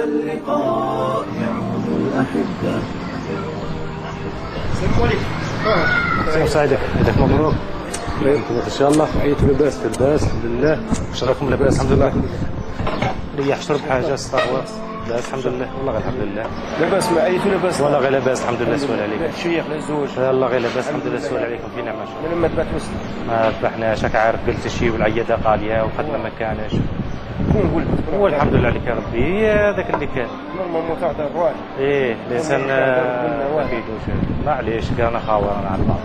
اللقاء يعود الأحبة. السلام عليكم. سلام سعيدك، عيدك مبروك. ان شاء الله عيد لاباس الحمد لله. شرفكم لاباس الحمد لله. ريح شرب حاجه استغفر. لاباس الحمد لله والله غير الحمد لله. لاباس ما عييتوا لاباس والله غير لاباس الحمد لله. سؤال عليك الشيخ للزوج والله غير لاباس الحمد لله. سؤال عليكم في نعمه. لما ذبحتوا ما ذبحناش راك عارف قلت شي والعياده غاليه وقدنا ما كانش. شكون قلت؟ هو الحمد لله عليك يا ربي هذاك اللي كان. نورمالمون تاع الروح. ايه الانسان ما فيدوش معليش كان خاور انا على بعض.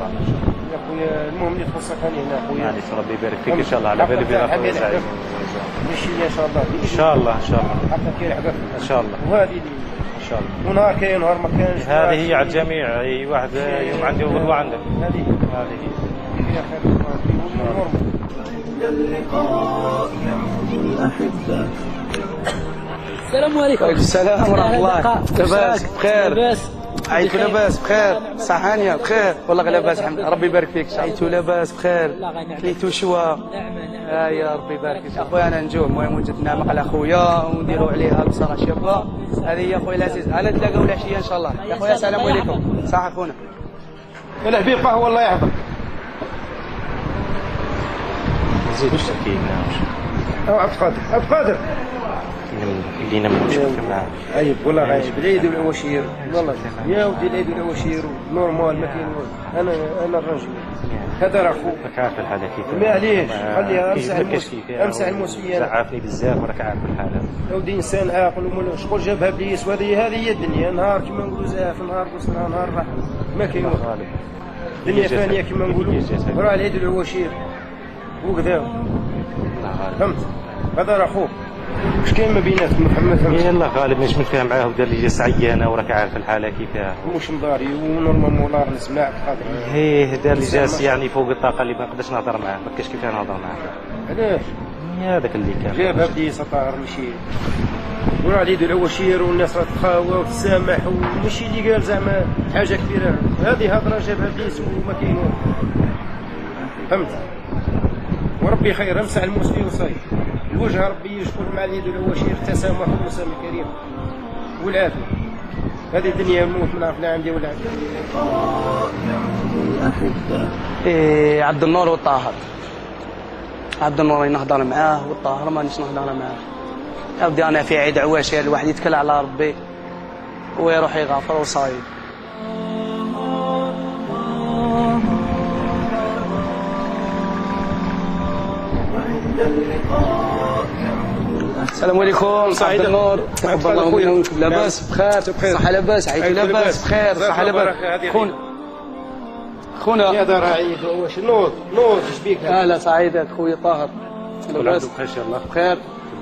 يا خويا المهم اللي تخصك هاني هنا خويا. معليش ربي يبارك فيك ان شاء الله على بالي بغير سعيد. ماشي ان شاء الله. ان شاء الله ان شاء الله. حتى كاين حقك ان شاء الله. وهذه اللي ان شاء الله. ونهار كاين ونهار ما كاينش. هذه هي على الجميع. اي واحد يوم عندي وغدوه عندك. هذه هذه يا خير نورمال. اللقاء يعود الأحبة. السلام عليكم. وعليكم السلام ورحمة الله. لاباس بخير؟ لاباس. عيتوا لاباس بخير؟ صحانية بخير؟ والله غير لاباس الحمد لله. ربي يبارك فيك. عيتوا لاباس بخير؟ كليتوا شوا؟ يا ربي يبارك فيك. اخويا انا نجوم المهم وجدنا مقلة اخويا ونديروا عليها البصرة شابة. هذه هي اخويا العزيز. انا نتلاقاو العشية ان شاء الله. يا اخويا السلام عليكم. صح اخونا. الحبيب قهوة الله يحفظك. نزيد الشكيك عبد القادر عبد القادر اللي نموت معاه. عيب والله غايب العيد والعواشير والله يا ودي العيد والعواشير نورمال ما كاين انا الرجل هذا راه خوك. راك عارف الحالة كيف. ما عليش خليها امسح الموسمية. زعفني بزاف وراك عارف الحالة. يا ودي انسان عاقل شغل جابها بليس وهذه هي الدنيا. نهار كما نقولوا زاف نهار قصنا نهار راح ما كاين الدنيا فانية كما نقولوا. راه العيد والعواشير وكذا فهمت. هذا راه خوك. واش كاين ما بيناتكم محمد فهمت؟ يلا غالب مش متفاهم معاه ودار لي جلسة عيانة وراك عارف الحالة كيفاه. مش مضاري ونورمال مولار نسمع خاطر ايه دار لي جالس يعني فوق الطاقة اللي ما نقدرش نهضر معاه ما كاش كيف نهضر معاه. علاش؟ هذاك اللي كان جابها بدي سطار ماشي وراه العيد والعواشير والناس راه تخاوى وتسامح وماشي اللي قال زعما حاجة كبيرة. هذه هضرة جابها بليس وما كاين والو فهمت. وربي خير امسح المسلم وصاي الوجه ربي يشكر مع اليد والعواشير التسامح والمسامح الكريم والعافيه. هذه الدنيا موت من عرفنا عندي ولا عندي. إيه عبد النور والطاهر. عبد النور نهضر معاه والطاهر مانيش نهضر معاه. يا ودي انا في عيد عواشير الواحد يتكل على ربي ويروح يغافر وصايب. السلام عليكم. عبد النور تقبل الله منكم. لاباس بخير؟ صحة لاباس؟ عيد لاباس بخير؟ صحة لاباس؟ خونا يا دار عيد واش نوض شبيك؟ لا سعيدك خويا طاهر. لاباس بخير ان شاء الله. بخير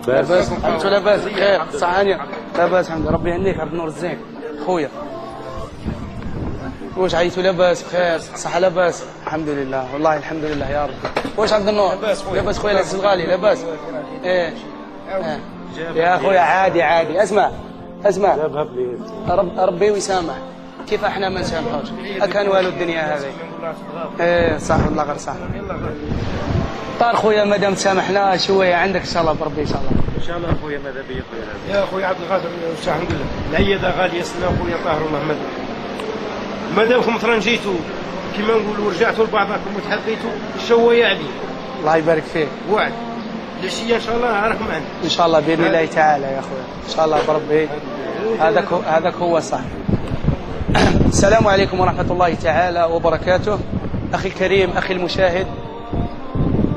لاباس انتو لاباس بخير؟ صحانية لاباس الحمد لله. ربي يهنيك عبد النور الزين خويا. واش عيتوا لاباس بخير؟ صحة لاباس؟ الحمد لله والله الحمد لله يا رب. واش عبد النور؟ لاباس خويا العزيز الغالي لاباس؟ ايه يا خويا عادي اسمع ربي ويسامح. كيف احنا ما نسامحوش؟ اكان والو الدنيا هذه. ايه صح والله غير صح. طار خويا مادام سامحنا شويه عندك ان شاء الله بربي ان شاء الله. ان شاء الله خويا ماذا بيا خويا. يا خويا عبد القادر الحمد لله العياده غاليه سنا خويا طاهر ومحمد. مادامكم مثلا جيتوا كما نقولوا رجعتوا لبعضكم وتحديتوا الشويه علي. الله يبارك فيك. وعد العشيه ان شاء الله راكم معنا ان شاء الله باذن الله تعالى يا خويا ان شاء الله بربي. هذاك هو صح. السلام عليكم ورحمه الله تعالى وبركاته. اخي الكريم اخي المشاهد،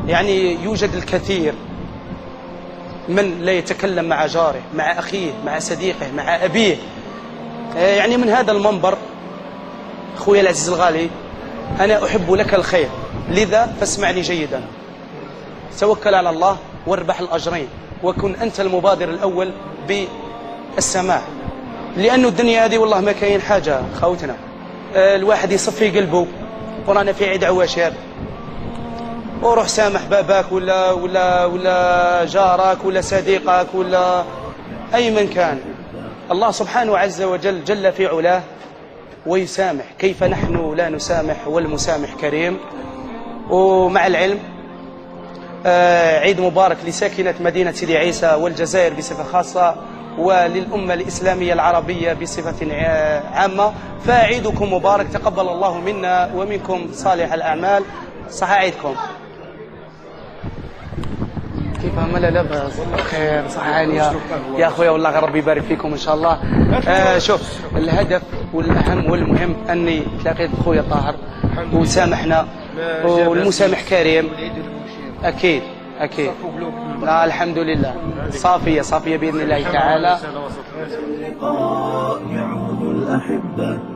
يعني يوجد الكثير من لا يتكلم مع جاره مع اخيه مع صديقه مع ابيه. يعني من هذا المنبر اخويا العزيز الغالي انا احب لك الخير، لذا فاسمعني جيدا. توكل على الله واربح الأجرين وكن أنت المبادر الأول بالسماع، لأنه الدنيا هذه والله ما كاين حاجة خوتنا. الواحد يصفي قلبه ورانا في عيد عواشر وروح سامح باباك ولا جارك ولا صديقك ولا أي من كان. الله سبحانه عز وجل جل في علاه ويسامح، كيف نحن لا نسامح والمسامح كريم. ومع العلم عيد مبارك لساكنة مدينة سيدي عيسى والجزائر بصفة خاصة، وللأمة الإسلامية العربية بصفة عامة. فعيدكم مبارك، تقبل الله منا ومنكم صالح الأعمال. صح عيدكم. كيف هم؟ لا بأس، خير، صحاني يا أخويا، والله ربي يبارك فيكم إن شاء الله. شوف، الهدف والأهم والمهم أني تلاقيت أخويا طاهر وسامحنا، والمسامح كريم. أكيد أكيد. لا الحمد لله، صافية بإذن الله تعالى. اللقاء يعود الأحبة.